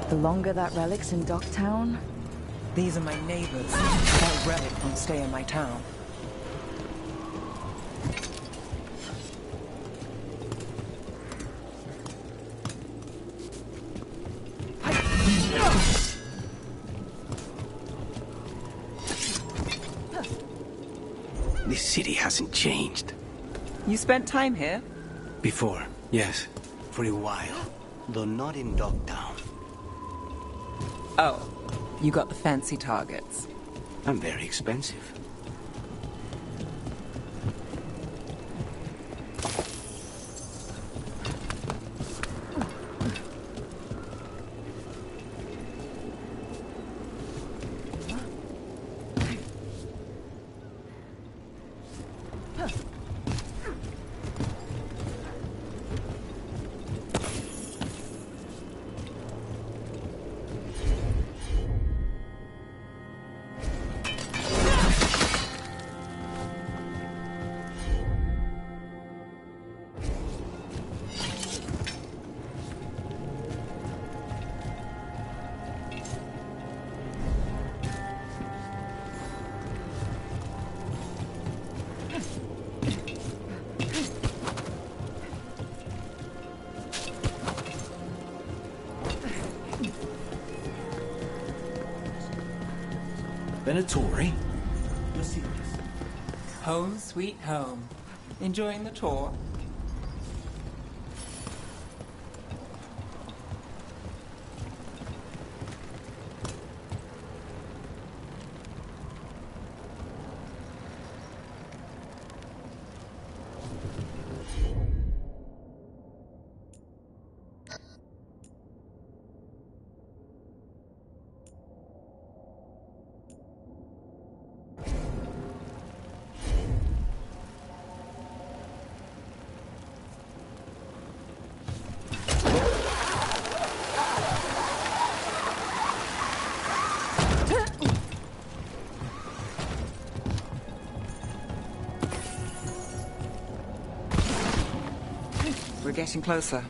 The longer that relic's in Docktown... These are my neighbors. That relic won't stay in my town. This city hasn't changed. You spent time here? Before, yes. For a while. Though not in Dogtown. Oh, you got the fancy targets. I'm very expensive. Venatori? Home sweet home. Enjoying the tour? We're getting closer.